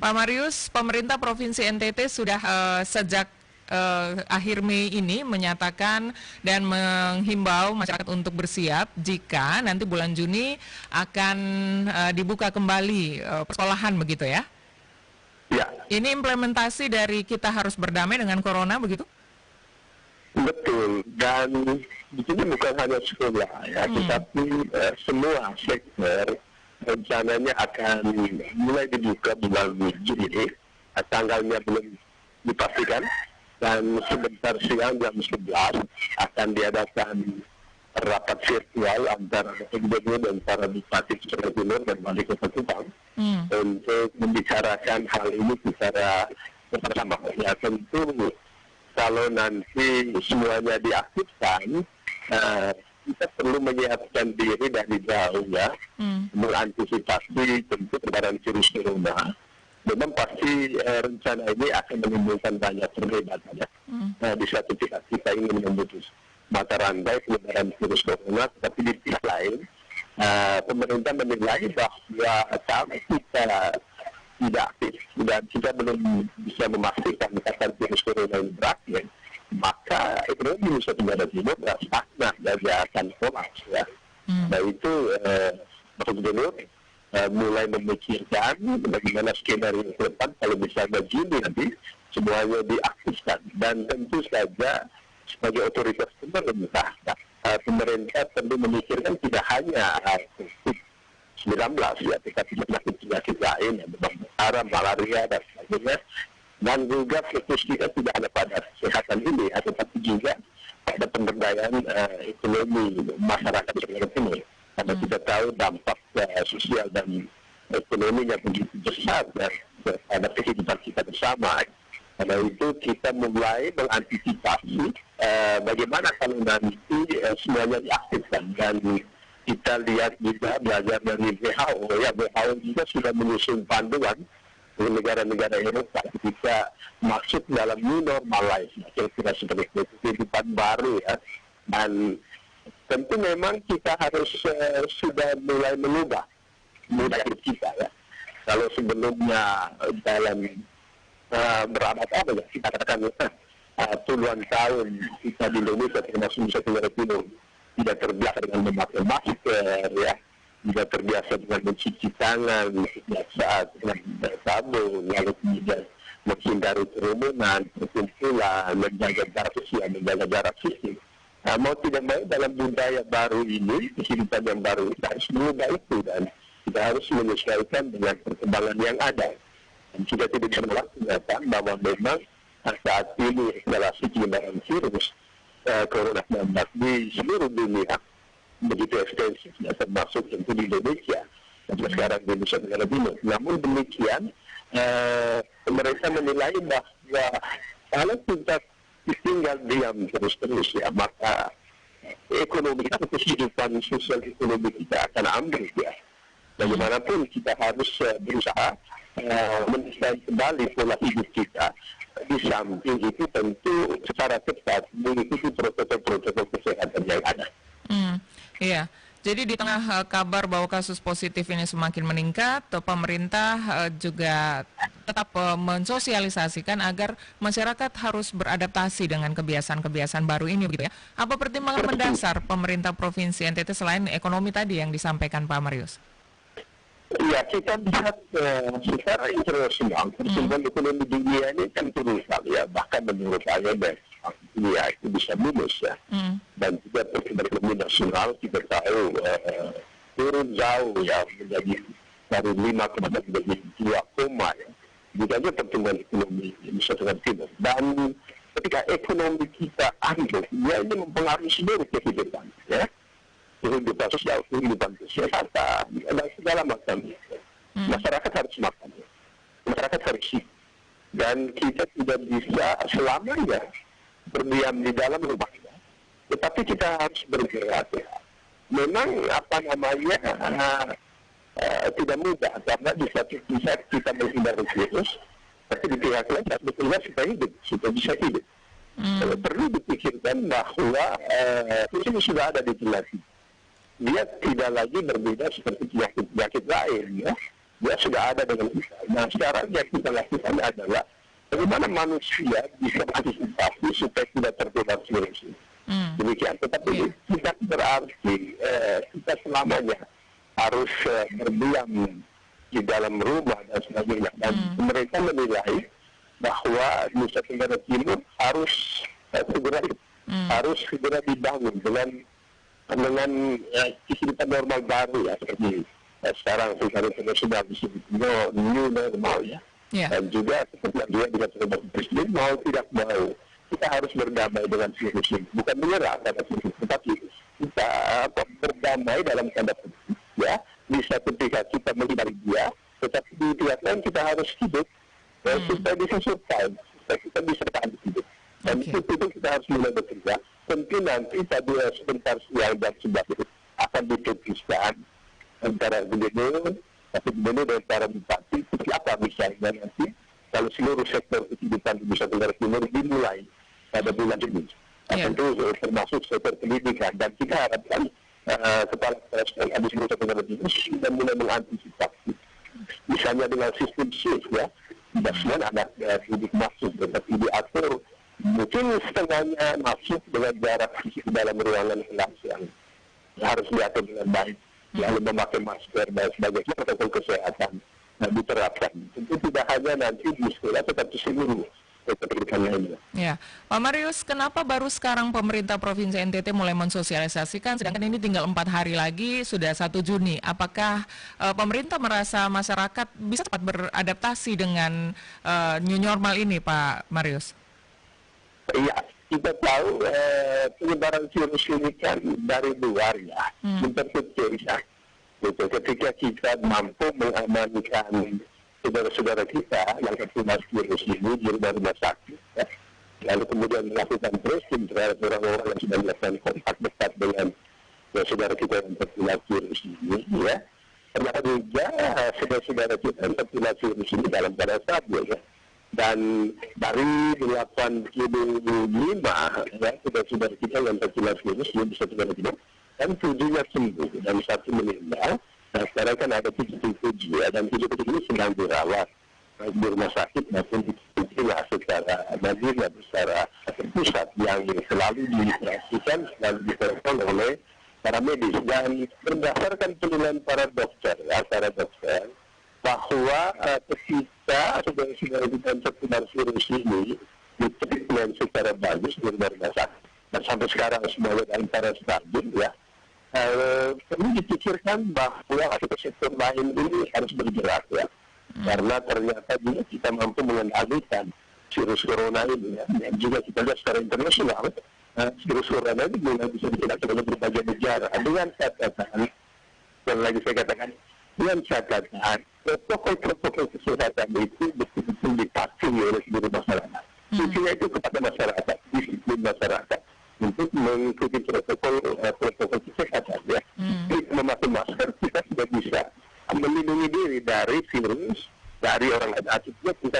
Pak Marius, pemerintah Provinsi NTT sudah sejak akhir Mei ini menyatakan dan menghimbau masyarakat untuk bersiap jika nanti bulan Juni akan dibuka kembali persekolahan begitu ya? Ya, Ini implementasi dari kita harus berdamai dengan corona begitu? betul. Dan di sini bukan hanya sekolah ya, tetapi semua sektor rencananya akan mulai dibuka bulan Juni. Tanggalnya belum dipastikan. Dan sebentar siang jam 11 akan diadakan rapat virtual antara gubernur dan para bupati Jawa Timur dan wali kota Kupang untuk membicarakan hal ini secara bersama. Ya tentu kalau nanti semuanya diaktifkan, kita perlu menyiapkan diri dari jauh ya, mengantisipasi tentu penyebaran virus corona. Memang pasti rencana ini akan menimbulkan banyak perdebatan ya. Di satu pihak kita ingin memutus mata rantai penyebaran virus corona, tapi di pihak lain pemerintah menilai bahwa kalau kita tidak aktif dan kita belum bisa memastikan kapan virus corona ini berakhir, maka ekonomi Nusa Tenggara Timur stagnan dan akan kolaps ya. Nah itu Pak Gubernur mulai memikirkan bagaimana skenario ke depan kalau misalnya Juni nanti semuanya diaktifkan, dan tentu saja sebagai otoritas pemerintah perlu memikirkan tidak hanya COVID-19 ya, tetapi penyakit-penyakit lain yang demam berdarah, malaria dan sebagainya, dan juga fokus kita tidak hanya pada kesehatan ini, tetapi juga pada pemberdayaan ekonomi masyarakat di Jawa Timur. Karena kita tahu dampak sosial dan ekonominya begitu besar pada kehidupan kita bersama. Karena itu kita mulai mengantisipasi bagaimana kalau nanti semuanya diaktifkan, dan kita lihat juga belajar dari WHO ya, WHO juga sudah menyusun panduan untuk negara-negara Eropa ketika masuk dalam new normal life, kira-kira seperti itu, kehidupan baru ya. Dan tentu memang kita harus sudah mulai mengubah hidup kita ya. Kalau sebelumnya dalam berabad-abad ya, kita katakan puluhan tahun kita di Indonesia termasuk Nusa Tenggara Timur tidak terbiasa dengan memakai masker ya, tidak terbiasa dengan mencuci tangan setiap saat dengan sabun, lalu kemudian menghindari kerumunan, perkumpulan, menjaga jarak sosial, menjaga jarak fisik. Mau tidak mau dalam budaya baru ini, kehidupan yang baru, kita harus mengubah itu dan kita harus menyesuaikan dengan perkembangan yang ada. Dan kita tidak bisa menolak kenyataan bahwa memang saat ini eskalasi penyebaran virus Corona-19 di seluruh dunia begitu ekstensif, termasuk tentu di Indonesia dan sekarang di Nusa Tenggara Timur. Namun demikian, mereka menilai bahwa kalau kita tinggal diam terus-terus ya, maka ekonomi kita, kehidupan sosial ekonomi kita akan ambil ya. Bagaimanapun kita harus berusaha mendesain kembali pola hidup kita. Di samping itu tentu secara ketat mengikuti protokol-protokol kesehatan yang ada. Iya. Jadi di tengah kabar bahwa kasus positif ini semakin meningkat, pemerintah juga tetap mensosialisasikan agar masyarakat harus beradaptasi dengan kebiasaan-kebiasaan baru ini begitu ya. Apa pertimbangan mendasar pemerintah Provinsi NTT selain ekonomi tadi yang disampaikan Pak Marius? Ya, kita lihat secara internasional pertumbuhan ekonomi dunia ini kan turun sekali ya, bahkan menurut IMF dunia itu bisa minus ya. Dan juga pertumbuhan ekonomi nasional kita tahu turun jauh ya, menjadi dari 5,6 menjadi 2, ya. Bukannya pertumbuhan ekonomi Nusa Tenggara Timur. Dan ketika ekonomi kita anjlok, ya ini mempengaruhi seluruh kehidupan ya. Kehidupan sosial, kehidupan kesehatan, dan segala macam. Masyarakat harus makan, masyarakat harus hidup, dan kita tidak bisa selamanya berdiam di dalam rumahnya. Tetapi kita harus bergerak. Ya. Memang tidak mudah, karena di satu pihak kita menghindari virus, tapi di pihak lain sebetulnya supaya bisa hidup. Perlu dipikirkan bahwa ini sudah ada di tengah kita. Dia tidak lagi berbeda seperti penyakit-penyakit lain ya. dia sudah ada dengan kita. Nah, sekarang yang kita lakukan adalah bagaimana manusia bisa antisipasi supaya tidak tertular virus ini. Demikian. Tetapi tidak berarti kita selamanya harus berdiam di dalam rumah dan sebagainya. Dan mereka menilai bahwa Nusa Tenggara Timur harus segera dibangun dengan kehidupan normal baru ya, seperti sekarang kita sudah disebut new normal ya. Dan juga seperti yang dia dikatakan Bapak Presiden, mau tidak mau kita harus berdamai dengan virus ini, bukan menyerah pada virus, tetapi kita berdamai dalam tanda petik ya. Di satu pihak kita menghindari dia, tetapi di pihak lain kita harus hidup supaya bisa survive, supaya kita bisa tahan hidup. Dan itu kita harus mulai bekerja. Tentu nanti pada sebentar siang dan sebelah itu akan diputuskan antara gubernur dan para bupati seperti apa misalnya nanti kalau seluruh sektor kehidupan di Nusa Tenggara Timur dimulai pada bulan ini. Tentu termasuk sektor pendidikan, dan kita harapkan kepala sekolah di Nusa Tenggara Timur sudah mulai mengantisipasi, misalnya dengan sistem shift ya, tidak semua anak didik masuk, tetapi diatur mungkin setengahnya masuk dengan jarak fisik dalam ruangan kelas yang harus diatur dengan baik, lalu memakai masker dan sebagainya, protokol kesehatan diterapkan. Tentu tidak hanya nanti di sekolah, tetapi seluruh pendidikan lainnya. Ya, Pak Marius, kenapa baru sekarang pemerintah Provinsi NTT mulai mensosialisasikan, sedangkan ini tinggal 4 hari lagi, sudah 1 Juni. Apakah pemerintah merasa masyarakat bisa cepat beradaptasi dengan new normal ini, Pak Marius? Iya, kita tahu penyebaran virus ini kan dari luar ya, interstruktur ya. Ketika kita mampu mengamankan saudara-saudara kita yang terkena virus ini di rumah sakit, ya, lalu kemudian melakukan tracing terhadap orang-orang yang sudah melakukan kontak dekat dengan saudara kita yang terkena virus ini, ya. Ternyata juga saudara-saudara kita yang terkena virus ini dalam keadaan stabil, ya. Dan dari 85 ya, saudara-saudara kita yang terkena virus ini bisa terkena virus, dan 7-nya sembuh dan 1 meninggal. Nah, sekarang kan ada 77 ya, dan 77 ini sedang dirawat di rumah sakit maupun di secara mandiri atau secara terpusat yang selalu diperhatikan, selalu diterapkan oleh para medis. Dan berdasarkan penilaian para dokter bahwa ketika saudara-saudara kita yang terkena virus ini ditreatment secara bagus di rumah sakit, dan sampai sekarang semuanya dalam keadaan stabil ya, perlu dipikirkan bahwa sektor lain ini harus bergerak ya, karena ternyata juga kita mampu mengendalikan virus corona ini ya, dan juga kita lihat secara internasional virus corona ini mulai bisa dikendalikan oleh berbagai negara dengan catatan, dan lagi saya katakan dengan catatan protokol kesehatan itu betul-betul dipatuhi oleh seluruh masyarakat. Kuncinya itu kepada masyarakat, disiplin masyarakat untuk mengikuti protokol kesehatan ya. Kita memakai masker, kita sudah bisa melindungi diri dari virus dari orang lain. Artinya kita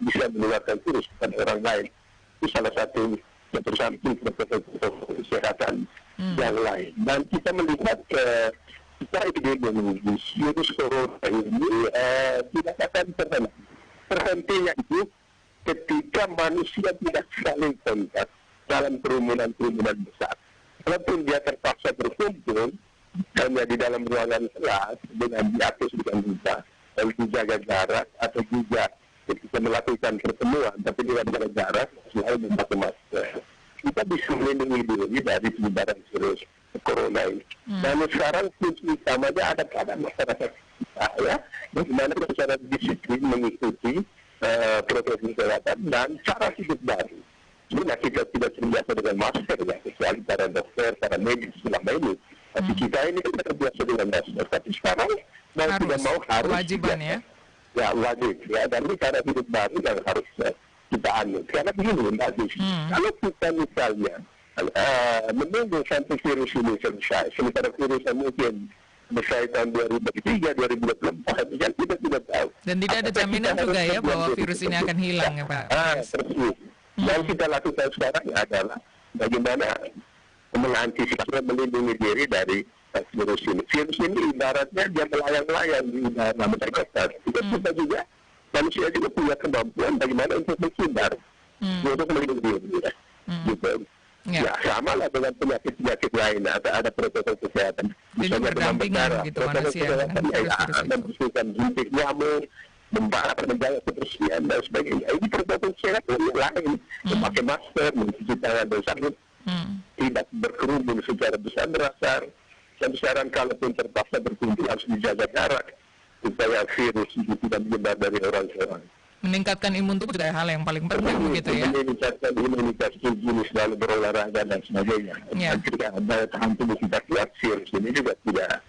bisa menularkan virus kepada orang lain. Itu salah satu yang tersamping protokol kesehatan yang lain. Dan kita melihat kita epidemiologi virus corona ini tidak akan terhentinya itu ketika manusia tidak saling kontak dalam kerumunan besar. Walaupun dia terpaksa berkumpul hanya di dalam ruangan kelas dengan diatur dengan mudah, lalu dijaga jarak, atau juga ketika melakukan pertemuan tapi tidak menjaga jarak, selalu memakai masker, kita bisa melindungi diri dari penyebaran virus corona ini. Dan sekarang kunci utamanya ada pada masyarakat kita ya, bagaimana kita secara disiplin mengikuti protokol kesehatan dan cara hidup baru. Sebenarnya kita tidak terbiasa dengan masker ya, kecuali para dokter, para medis selama ini. Tapi kita ini kita terbiasa dengan masker. Tapi sekarang mau tidak mau harus kewajiban ya. Ya wajib ya, dan ini cara hidup baru yang harus kita anut. Karena begini Mbak Desi, kalau kita misalnya menunggu sampai virus ini selesai, sementara virusnya mungkin selesai tahun 2023, 2024, ya kita tidak tahu. Dan tidak ada jaminan juga ya bahwa virus ini akan hilang ya Pak. Persis. Yang kita lakukan sekarang adalah bagaimana mengantisipasi, melindungi diri dari virus ini. Virus ini ibaratnya dia melayang-layang di udara masyarakat. Kita juga, manusia juga punya kemampuan bagaimana untuk menghindar, untuk melindungi diri. Gitu. Ya, sama lah dengan penyakit-penyakit lain. Ada protokol kesehatan. Jadi berdampingan gitu manusia dengan virus-virus itu. Membersihkan bintik nyamuk, menjaga kebersihan dan sebagainya. Ini protokol kesehatan yang lain. Memakai masker, mencuci tangan dan sabun, tidak berkerumun secara besar-besar. Dan sekarang kalaupun terpaksa berkumpul harus dijaga jarak supaya virus itu tidak menyebar dari orang ke orang. Meningkatkan imun tubuh juga hal yang paling penting begitu ya. Meningkatkan imunitas tubuh, selalu berolahraga dan sebagainya. Dan ketika daya tahan tubuh kita kuat, virus ini juga tidak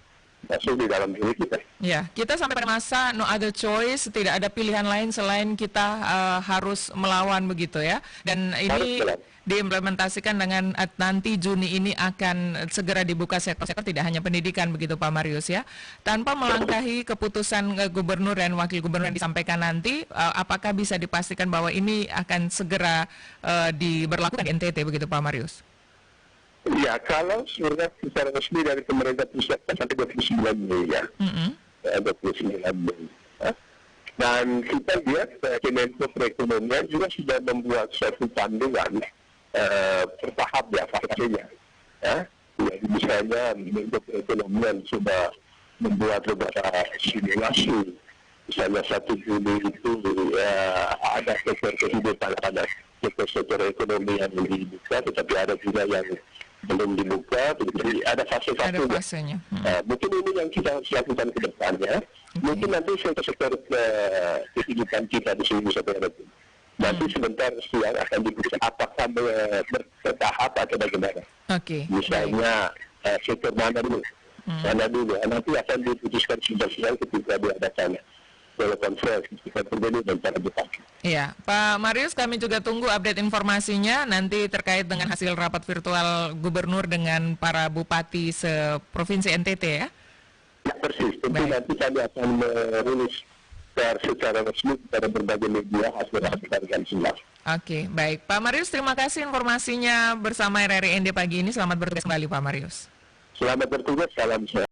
masuk di dalam diri kita. Ya, kita sampai pada masa no other choice, tidak ada pilihan lain selain kita harus melawan begitu ya. Dan ini diimplementasikan dengan nanti Juni ini akan segera dibuka sektor-sektor, tidak hanya pendidikan begitu Pak Marius ya. Tanpa melangkahi keputusan gubernur dan wakil gubernur yang disampaikan nanti, apakah bisa dipastikan bahwa ini akan segera diberlakukan di NTT begitu Pak Marius? Ya, kalau surat secara resmi dari pemerintah pusat sampai 29 Mei ya. 29 Mei. Dan kita lihat Kemenko Perekonomian juga sudah membuat suatu panduan bertahap ya fasenya. Ya, misalnya Kemenko Perekonomian sudah membuat beberapa simulasi. Misalnya 1 Juli itu ada sektor kehidupan, ada sektor ekonomi yang dibuka, tetapi ada juga yang belum dibuka, jadi ada fase-fasenya. Mungkin ini yang kita harus lakukan ke depannya. Mungkin nanti sektor kehidupan kita di sini bisa berada. Nanti sebentar siang akan dibuka apakah bertahap atau bagaimana. Misalnya sektor mana dulu, nanti akan diputuskan siang ketika diadakan telekonferensi dan cara berpakai. Iya, Pak Marius, kami juga tunggu update informasinya nanti terkait dengan hasil rapat virtual gubernur dengan para bupati seprovinsi NTT ya. Ya persis, tentu nanti kami akan merilis secara resmi kepada berbagai media hasil rapat kami sebelah. Oke, baik. Pak Marius, terima kasih informasinya bersama RRI ND pagi ini. Selamat bertugas kembali Pak Marius. Selamat bertugas, salam sehat.